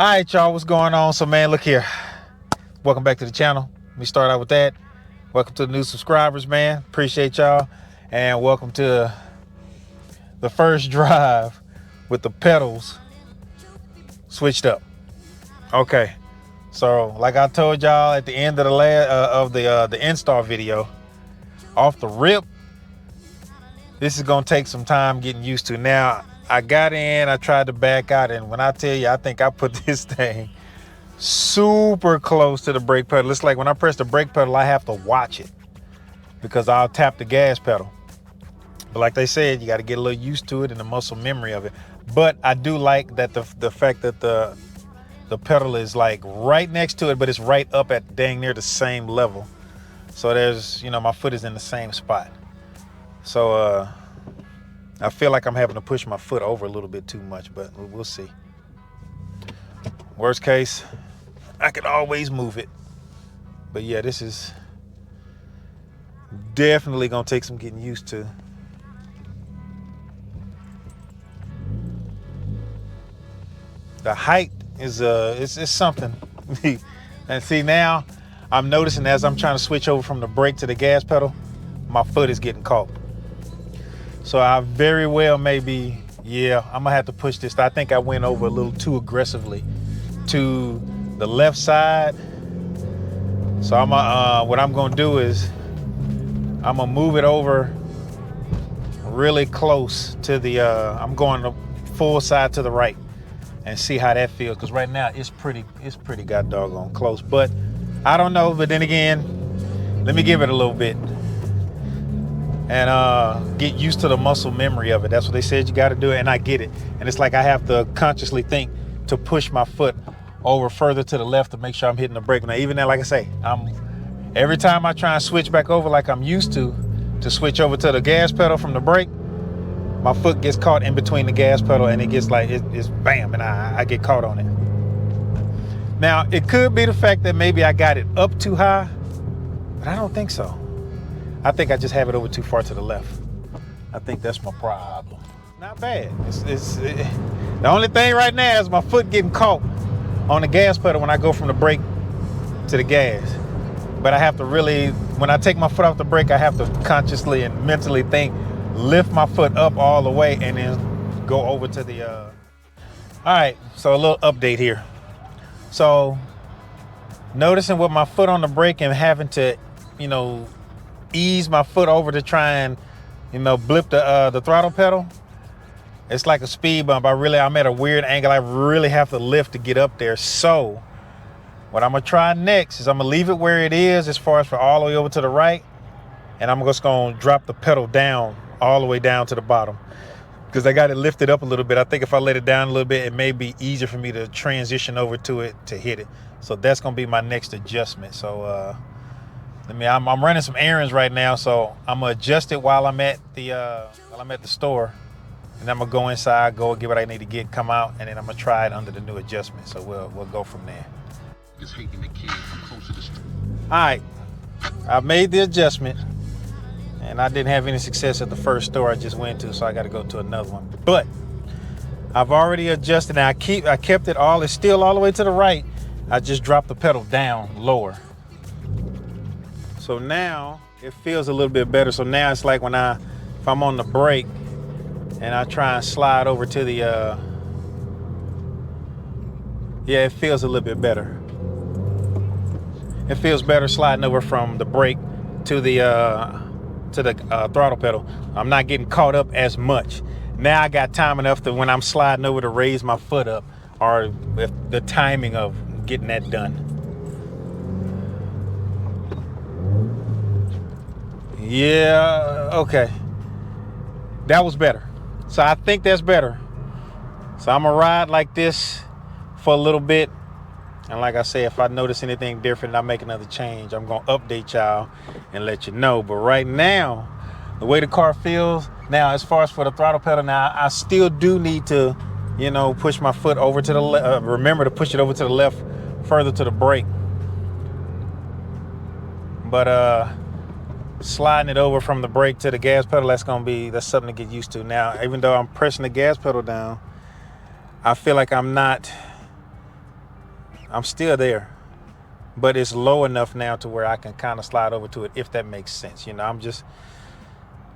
All right, y'all, what's going on? So, man, look here. Welcome back to the channel. Let me start out with that. Welcome to the new subscribers, man. Appreciate y'all. And welcome to the first drive with the pedals switched up. Okay. So, like I told y'all at the end of the install video, off the rip, this is gonna take some time getting used to. Now, I got in, I tried to back out, and when I tell you, I think I put this thing super close to the brake pedal. It's like when I press the brake pedal, I have to watch it because I'll tap the gas pedal. But like they said, you got to get a little used to it and the muscle memory of it. But I do like that the fact that the pedal is like right next to it, but it's right up at dang near the same level. So there's, my foot is in the same spot. So I feel like I'm having to push my foot over a little bit too much, but we'll see. Worst case, I could always move it. But yeah, this is definitely gonna take some getting used to. The height is it's something. And see, now I'm noticing as I'm trying to switch over from the brake to the gas pedal, my foot is getting caught. So I very well maybe, I'm gonna have to push this. I think I went over a little too aggressively to the left side. So what I'm gonna do is I'm gonna move it over really close to the, I'm going the full side to the right and see how that feels. Cause right now it's pretty god doggone close, but I don't know. But then again, let me give it a little bit and get used to the muscle memory of it. That's what they said you got to do it, and I get it. And it's like I have to consciously think to push my foot over further to the left to make sure I'm hitting the brake. Now, even then, like I say, every time I try and switch back over like I'm used to switch over to the gas pedal from the brake, my foot gets caught in between the gas pedal, and it gets like, it's bam, and I get caught on it. Now, it could be the fact that maybe I got it up too high, but I don't think so. I think I just have it over too far to the left. I think that's my problem. Not bad. The only thing right now is my foot getting caught on the gas pedal when I go from the brake to the gas. But I have to really, when I take my foot off the brake, I have to consciously and mentally think, lift my foot up all the way and then go over to the, All right, so a little update here. So noticing with my foot on the brake and having to, ease my foot over to try and, blip the throttle pedal. It's like a speed bump. I'm at a weird angle. I really have to lift to get up there. So what I'm gonna try next is I'm gonna leave it where it is as far as for all the way over to the right. And I'm just gonna drop the pedal down all the way down to the bottom because I got it lifted up a little bit. I think if I let it down a little bit, it may be easier for me to transition over to it to hit it. So that's gonna be my next adjustment. So I'm running some errands right now, so I'm gonna adjust it while I'm at the store, and I'm gonna go inside, go get what I need to get, come out, and then I'm gonna try it under the new adjustment. So we'll go from there. Just hating the kid. I'm close to the street. All right, I've made the adjustment, and I didn't have any success at the first store I just went to, so I got to go to another one. But I've already adjusted, and I kept it all. It's still all the way to the right. I just dropped the pedal down lower. So now it feels a little bit better. So now it's like if I'm on the brake and I try and slide over to the, it feels a little bit better. It feels better sliding over from the brake to the throttle pedal. I'm not getting caught up as much. Now I got time enough that when I'm sliding over to raise my foot up, or if the timing of getting that done. Yeah, okay. That was better. So I think that's better. So I'm gonna ride like this for a little bit. And like I say, if I notice anything different and I make another change, I'm gonna update y'all and let you know. But right now, the way the car feels, now as far as for the throttle pedal, now I still do need to, push my foot over to the left. Remember to push it over to the left, further to the brake. But sliding it over from the brake to the gas pedal, that's something to get used to. Now, even though I'm pressing the gas pedal down, I feel like I'm not I'm still there, but it's low enough now to where I can kind of slide over to it, if that makes sense. You know,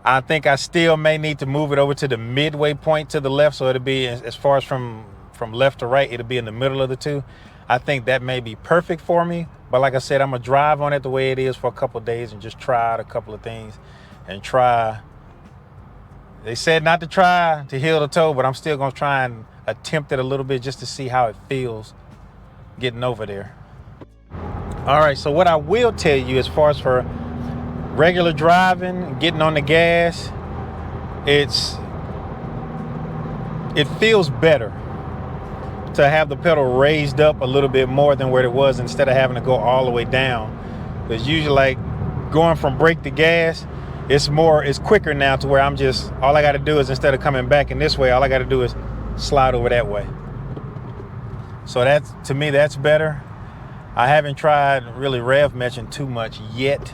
I think I still may need to move it over to the midway point to the left, so it'll be, as far as from left to right, it'll be in the middle of the two. I think that may be perfect for me, but like I said, I'm gonna drive on it the way it is for a couple of days and just try out a couple of things and try. They said not to try to heel the toe, but I'm still gonna try and attempt it a little bit just to see how it feels getting over there. All right, so what I will tell you, as far as for regular driving, getting on the gas, it feels better to have the pedal raised up a little bit more than where it was, instead of having to go all the way down. Because usually, like, going from brake to gas, it's quicker now to where all I got to do is, instead of coming back in this way, all I got to do is slide over that way. So to me, that's better. I haven't tried really rev matching too much yet,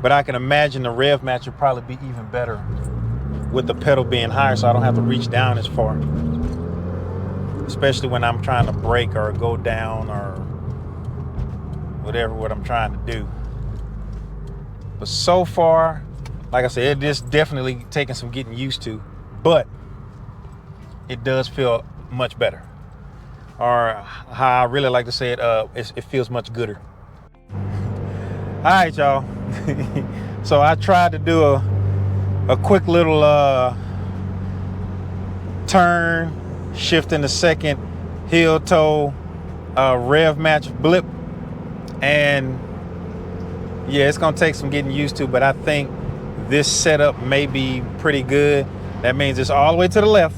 but I can imagine the rev match would probably be even better with the pedal being higher, so I don't have to reach down as far, especially when I'm trying to brake or go down or what I'm trying to do. But so far, like I said, it is definitely taking some getting used to, but it does feel much better. Or how I really like to say it, it feels much gooder. All right, y'all. So I tried to do a quick little turn, shift in the second, heel toe, rev match blip. And yeah, it's gonna take some getting used to, but I think this setup may be pretty good. That means it's all the way to the left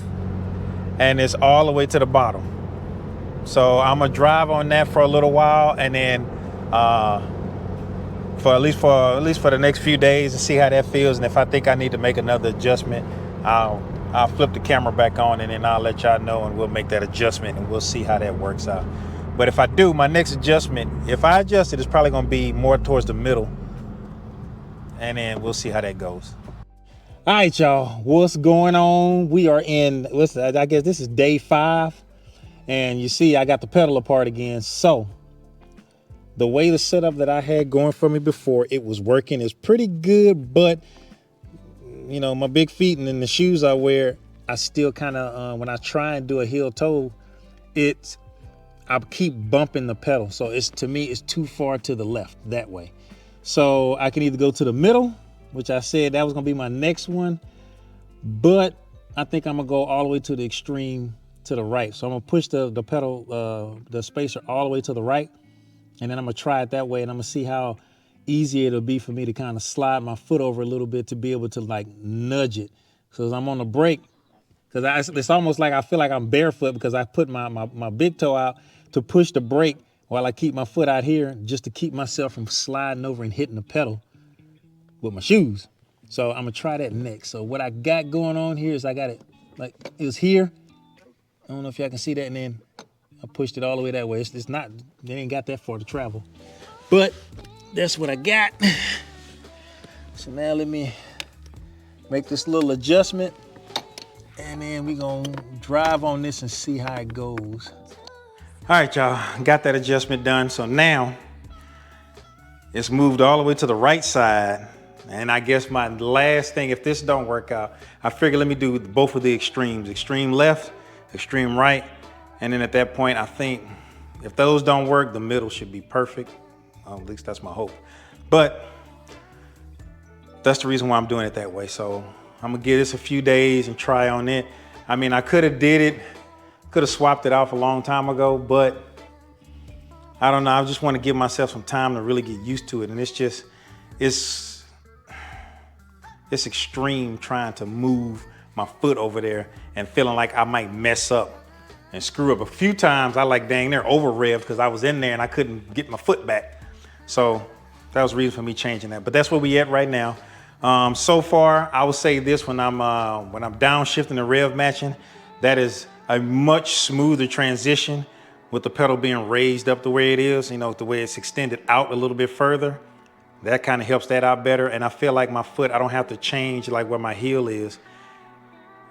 and it's all the way to the bottom. So I'm gonna drive on that for a little while, and then for at least for the next few days, and see how that feels. And if I think I need to make another adjustment, I'll flip the camera back on, and then I'll let y'all know, and we'll make that adjustment, and we'll see how that works out. But if I do, my next adjustment, if I adjust it, it's probably gonna be more towards the middle, and then we'll see how that goes. All right, y'all, what's going on? We are I guess this is day 5. And you see, I got the pedal apart again. So the way the setup that I had going for me before, it was working. It's pretty good, but you know, my big feet and then the shoes I wear, I still kind of, when I try and do a heel toe, I keep bumping the pedal. So to me, it's too far to the left that way. So I can either go to the middle, which I said that was gonna be my next one, but I think I'm gonna go all the way to the extreme to the right. So I'm gonna push the pedal, the spacer all the way to the right, and then I'm gonna try it that way, and I'm gonna see how easy it'll be for me to kind of slide my foot over a little bit to be able to like nudge it. So as I'm on the brake, because it's almost like I feel like I'm barefoot, because I put my big toe out to push the brake while I keep my foot out here, just to keep myself from sliding over and hitting the pedal with my shoes. So I'm gonna try that next. So what I got going on here is I got it like it was here. I don't know if y'all can see that, and then I pushed it all the way that way. It's not, they ain't got that far to travel, but that's what I got. So now let me make this little adjustment, and then we gonna drive on this and see how it goes. All right, y'all, got that adjustment done. So now it's moved all the way to the right side. And I guess my last thing, if this don't work out, I figure let me do both of the extremes, extreme left, extreme right. And then at that point, I think if those don't work, the middle should be perfect. At least that's my hope. But that's the reason why I'm doing it that way. So I'm gonna give this a few days and try on it. I mean, I could have swapped it off a long time ago, but I don't know. I just want to give myself some time to really get used to it. And it's extreme trying to move my foot over there and feeling like I might mess up and screw up. A few times I like dang near over revved because I was in there and I couldn't get my foot back. So that was the reason for me changing that. But that's where we at right now. So far, I would say this: when I'm downshifting and rev matching, that is a much smoother transition with the pedal being raised up the way it is, you know, the way it's extended out a little bit further. That kind of helps that out better. And I feel like my foot, I don't have to change like where my heel is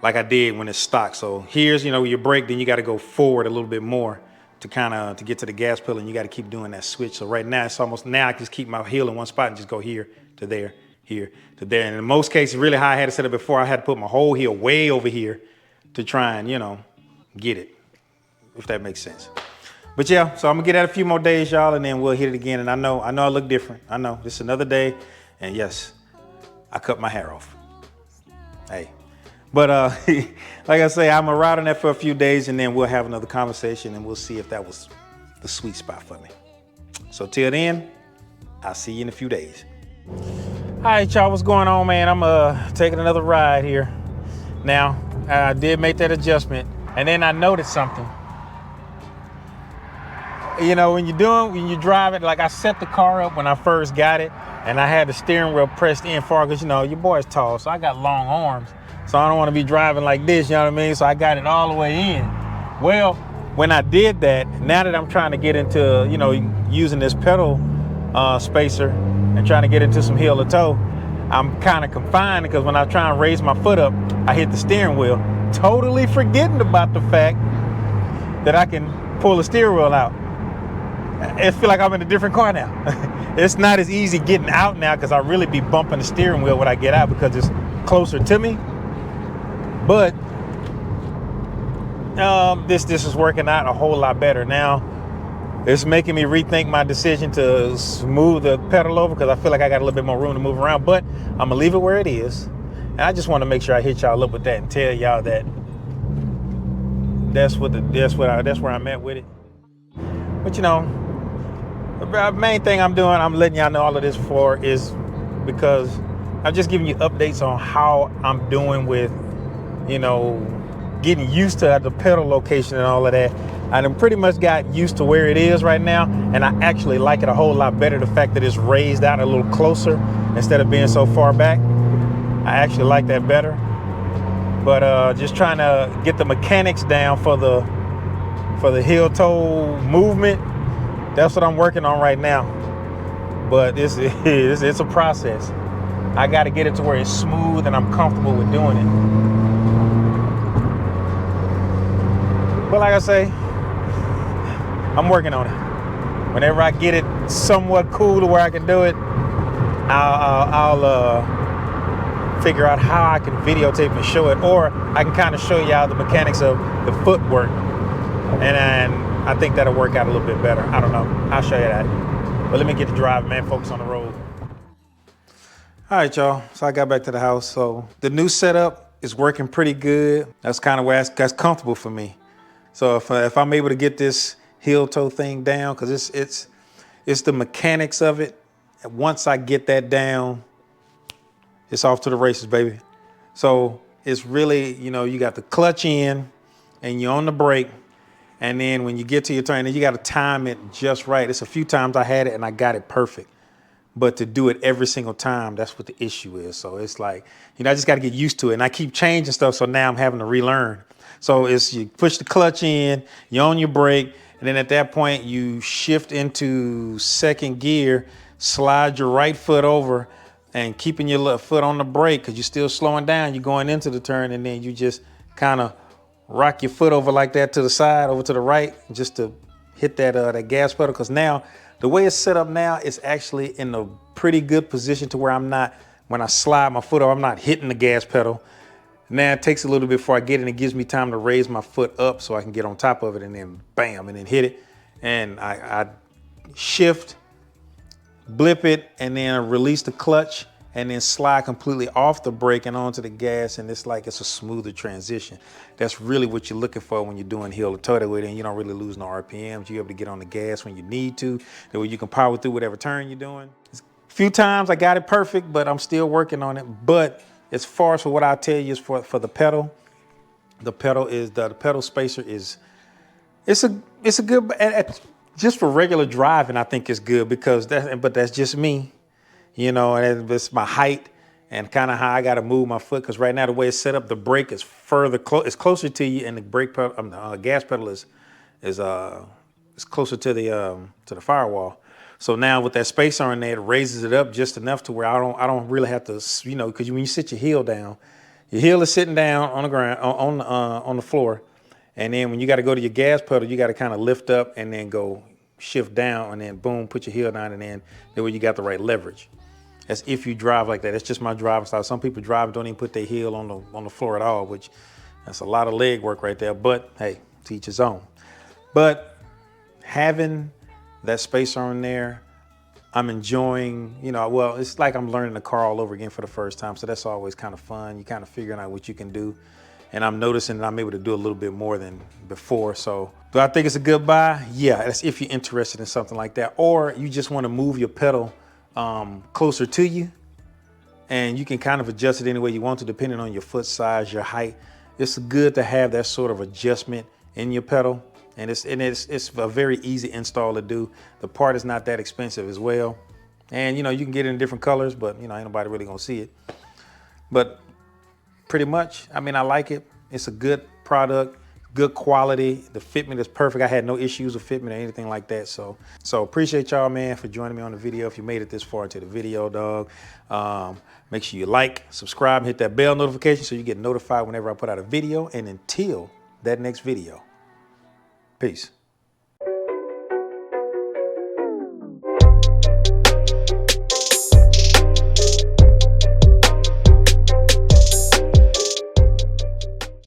like I did when it's stock. So here's, you know, your brake, then you got to go forward a little bit more to get to the gas pedal, and you got to keep doing that switch. So right now it's almost, now I just keep my heel in one spot and just go here to there, here to there. And in most cases, really how I had it set up before, I had to put my whole heel way over here to try and, you know, get it, if that makes sense. But yeah, so I'm gonna get at a few more days, y'all, and then we'll hit it again. And I know I look different. I know this is another day, and yes, I cut my hair off. Hey, but like I say, I'm gonna ride on that for a few days, and then we'll have another conversation, and we'll see if that was the sweet spot for me. So till then, I'll see you in a few days. All right, y'all, what's going on, man? I'm taking another ride here. Now, I did make that adjustment, and then I noticed something. You know, when you drive it, like I set the car up when I first got it, and I had the steering wheel pressed in far, because, you know, your boy's tall, so I got long arms. So I don't want to be driving like this, you know what I mean? So I got it all the way in. Well, when I did that, now that I'm trying to get into, you know, using this pedal spacer and trying to get into some heel to toe, I'm kind of confined, because when I try and raise my foot up, I hit the steering wheel, totally forgetting about the fact that I can pull the steering wheel out. I feel like I'm in a different car now. It's not as easy getting out now, because I really be bumping the steering wheel when I get out, because it's closer to me. But this is working out a whole lot better now. It's making me rethink my decision to smooth the pedal over, because I feel like I got a little bit more room to move around. But I'm gonna leave it where it is, and I just want to make sure I hit y'all up with that and tell y'all that that's where I'm at with it. But you know, the main thing I'm doing, I'm letting y'all know all of this for, is because I'm just giving you updates on how I'm doing with, you know, getting used to the pedal location and all of that. I done pretty much got used to where it is right now, and I actually like it a whole lot better, the fact that it's raised out a little closer instead of being so far back. I actually like that better. But just trying to get the mechanics down for the heel toe movement. That's what I'm working on right now. But it's a process. I got to get it to where it's smooth and I'm comfortable with doing it. But like I say, I'm working on it. Whenever I get it somewhat cool to where I can do it, I'll figure out how I can videotape and show it, or I can kind of show y'all the mechanics of the footwork, and I think that'll work out a little bit better. I don't know. I'll show you that. But let me get to driving, man. Focus on the road. All right, y'all. So I got back to the house. So the new setup is working pretty good. That's kind of where that's comfortable for me. So if I'm able to get this heel toe thing down, because it's the mechanics of it. And once I get that down, it's off to the races, baby. So it's really, you know, you got the clutch in and you're on the brake. And then when you get to your turn, then you got to time it just right. It's a few times I had it and I got it perfect. But to do it every single time, that's what the issue is. So it's like, you know, I just got to get used to it. And I keep changing stuff, so now I'm having to relearn. So it's, you push the clutch in, you're on your brake, and then at that point you shift into second gear, slide your right foot over, and keeping your left foot on the brake, because you're still slowing down. You're going into the turn, and then you just kind of rock your foot over like that to the side, over to the right, just to hit that gas pedal. Because now, the way it's set up now, it's actually in a pretty good position to where I'm not, when I slide my foot over, I'm not hitting the gas pedal. Now it takes a little bit before I get it, and it gives me time to raise my foot up so I can get on top of it, and then bam, and then hit it. And I shift, blip it, and then release the clutch, and then slide completely off the brake and onto the gas, and it's like it's a smoother transition. That's really what you're looking for when you're doing heel to toe. That way, then you don't really lose no RPMs. You're able to get on the gas when you need to. That way you can power through whatever turn you're doing. A few times I got it perfect, but I'm still working on it. But as far as for what I'll tell you is for the pedal spacer is, it's a good, just for regular driving, I think it's good, because that's just me. You know, and it's my height and kind of how I got to move my foot. Because right now, the way it's set up, the brake is it's closer to you, and the brake pedal, the gas pedal is closer to the firewall. So now with that spacer on there, it raises it up just enough to where I don't really have to, you know, because when you sit your heel down, your heel is sitting down on the ground on the floor, And then when you got to go to your gas pedal, you got to kind of lift up and then go shift down and then boom, put your heel down, and then that way you got the right leverage. That's if you drive like that. That's just my driving style. Some people drive and don't even put their heel on the floor at all, which that's a lot of leg work right there. But hey, to each his own. But having that spacer on there, I'm enjoying, you know, well, it's like I'm learning the car all over again for the first time. So that's always kind of fun. You kind of figuring out what you can do. And I'm noticing that I'm able to do a little bit more than before. So do I think it's a good buy? Yeah, that's if you're interested in something like that. Or you just want to move your pedal closer to you. And you can kind of adjust it any way you want to, depending on your foot size, your height. It's good to have that sort of adjustment in your pedal. And it's a very easy install to do. The part is not that expensive as well. And you know, you can get it in different colors, but you know, ain't nobody really gonna see it. But pretty much, I mean, I like it. It's a good product, good quality. The fitment is perfect. I had no issues with fitment or anything like that. So appreciate y'all, man, for joining me on the video. If you made it this far into the video, dog, make sure you like, subscribe, and hit that bell notification so you get notified whenever I put out a video. And until that next video, peace.